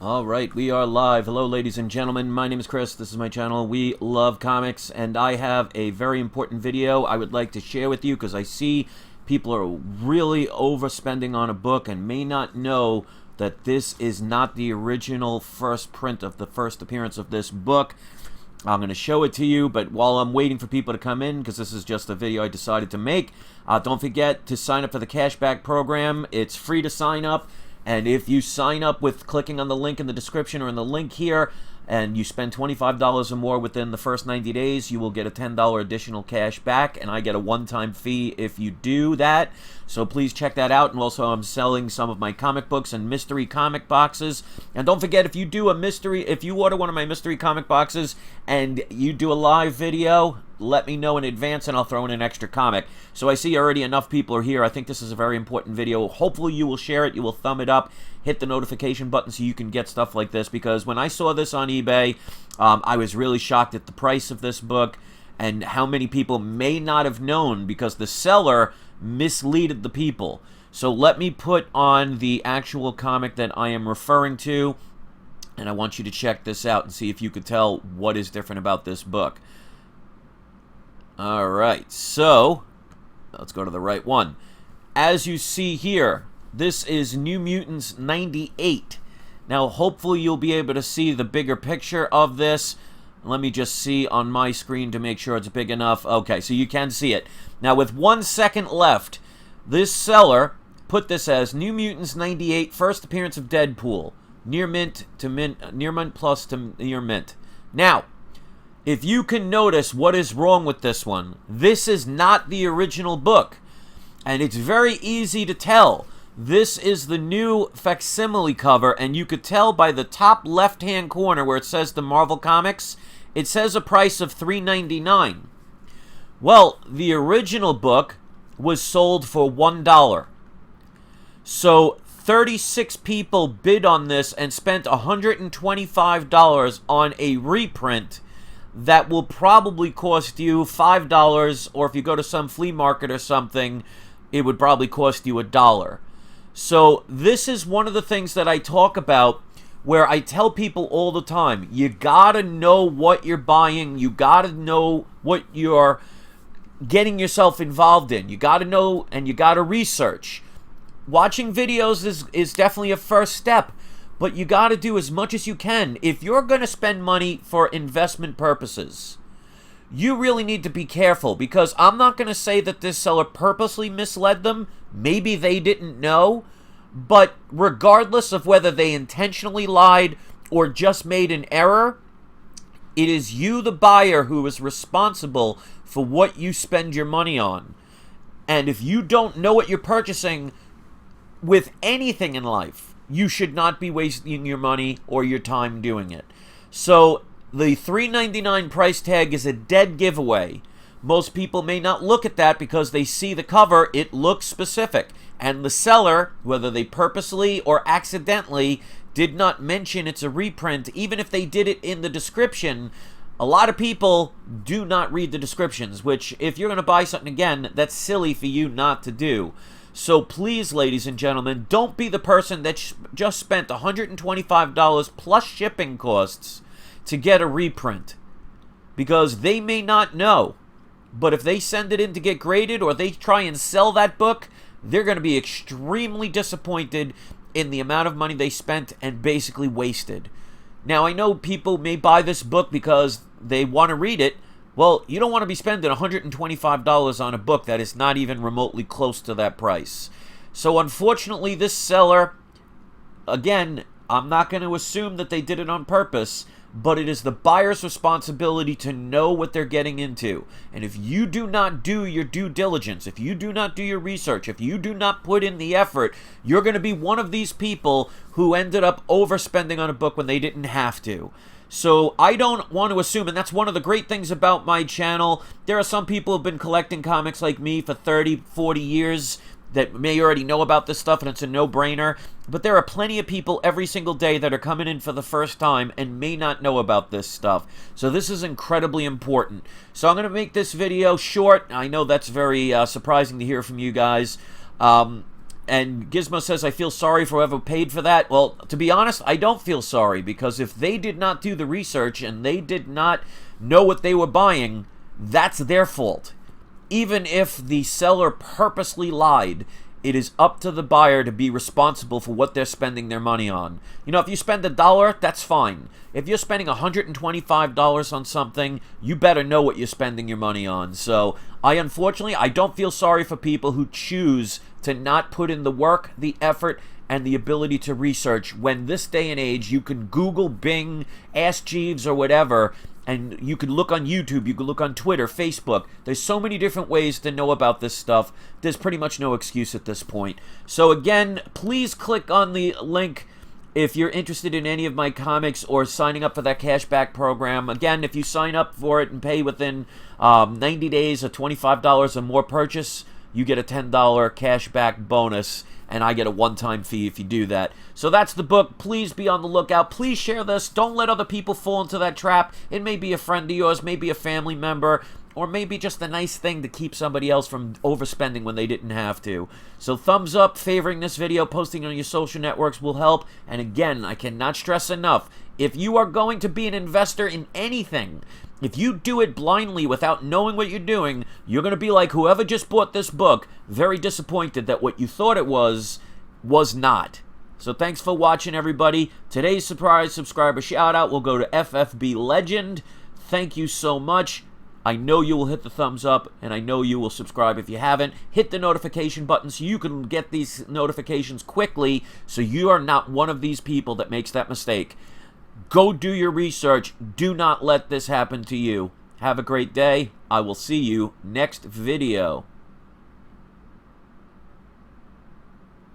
All right, we are live. Hello, ladies and gentlemen. My name is Chris. This is my channel. We love comics, and I have a very important video I would like to share with you because I see people are really overspending on a book and may not know that this is not the original first print of the first appearance of this book. I'm going to show it to you, but while I'm waiting for people to come in, because this is just a video I decided to make, don't forget to sign up for the cashback program. It's free to sign up. And if you sign up with clicking on the link in the description or in the link here, and you spend $25 or more within the first 90 days, you will get a $10 additional cash back, and I get a one-time fee if you do that. So please check that out. And also, I'm selling some of my comic books and mystery comic boxes. And don't forget, if you order one of my mystery comic boxes and you do a live video, let me know in advance and I'll throw in an extra comic. So I see already enough people are here. I think this is a very important video. Hopefully you will share it, you will thumb it up, hit the notification button so you can get stuff like this, because when I saw this on eBay, I was really shocked at the price of this book and how many people may not have known because the seller misleaded the people. So let me put on the actual comic that I am referring to, and I want you to check this out and see if you could tell what is different about this book. Alright, so let's go to the right one. As you see here, this is New Mutants 98. Now, hopefully you'll be able to see the bigger picture of this. Let me just see on my screen to make sure it's big enough. Okay, so you can see it. Now, with 1 second left, this seller put this as New Mutants 98, first appearance of Deadpool. Near mint to mint, near mint plus to near mint. Now, if you can notice what is wrong with this one, this is not the original book. And it's very easy to tell. This is the new facsimile cover, and you could tell by the top left-hand corner where it says the Marvel Comics, it says a price of $3.99. Well, the original book was sold for $1. So 36 people bid on this and spent $125 on a reprint that will probably cost you $5, or if you go to some flea market or something, it would probably cost you $1. So this is one of the things that I talk about where I tell people all the time, you gotta know what you're buying, you gotta know what you're getting yourself involved in, you gotta know and you gotta research. Watching videos is definitely a first step, but you gotta do as much as you can. If you're gonna spend money for investment purposes, you really need to be careful, because I'm not going to say that this seller purposely misled them. Maybe they didn't know. But regardless of whether they intentionally lied or just made an error, it is you, the buyer, who is responsible for what you spend your money on. And if you don't know what you're purchasing with anything in life, you should not be wasting your money or your time doing it. So the $3.99 price tag is a dead giveaway. Most people may not look at that because they see the cover, it looks specific. And the seller, whether they purposely or accidentally, did not mention it's a reprint, even if they did it in the description. A lot of people do not read the descriptions, which, if you're going to buy something again, that's silly for you not to do. So please, ladies and gentlemen, don't be the person that just spent $125 plus shipping costs to get a reprint, because they may not know, but if they send it in to get graded or they try and sell that book, they're going to be extremely disappointed in the amount of money they spent and basically wasted. Now, I know people may buy this book because they want to read it. Well, you don't want to be spending $125 on a book that is not even remotely close to that price. So unfortunately, this seller, again, I'm not going to assume that they did it on purpose, but it is the buyer's responsibility to know what they're getting into. And if you do not do your due diligence, if you do not do your research, if you do not put in the effort, you're going to be one of these people who ended up overspending on a book when they didn't have to. So I don't want to assume, and that's one of the great things about my channel. There are some people who have been collecting comics like me for 30, 40 years that may already know about this stuff, and it's a no-brainer. But there are plenty of people every single day that are coming in for the first time and may not know about this stuff. So this is incredibly important. So I'm going to make this video short. I know that's very surprising to hear from you guys. And Gizmo says, I feel sorry for whoever paid for that. Well, to be honest, I don't feel sorry, because if they did not do the research and they did not know what they were buying, that's their fault. Even if the seller purposely lied, it is up to the buyer to be responsible for what they're spending their money on. You know, if you spend $1, that's fine. If you're spending $125 on something, you better know what you're spending your money on. So, unfortunately, I don't feel sorry for people who choose to not put in the work, the effort, and the ability to research, when this day and age you can Google, Bing, Ask Jeeves, or whatever, and you can look on YouTube, you can look on Twitter, Facebook. There's so many different ways to know about this stuff. There's pretty much no excuse at this point. So again, please click on the link if you're interested in any of my comics or signing up for that cashback program. Again, if you sign up for it and pay within 90 days of $25 or more purchase, you get a $10 cashback bonus, and I get a one-time fee if you do that. So that's the book. Please be on the lookout. Please share this. Don't let other people fall into that trap. It may be a friend of yours, maybe a family member, or maybe just a nice thing to keep somebody else from overspending when they didn't have to. So thumbs up, favoring this video, posting on your social networks will help. And again, I cannot stress enough, if you are going to be an investor in anything, if you do it blindly without knowing what you're doing, you're going to be like whoever just bought this book, very disappointed that what you thought it was not. So thanks for watching, everybody. Today's surprise subscriber shout-out will go to FFB Legend. Thank you so much. I know you will hit the thumbs up, and I know you will subscribe if you haven't. Hit the notification button so you can get these notifications quickly, so you are not one of these people that makes that mistake. Go do your research. Do not let this happen to you. Have a great day. I will see you next video.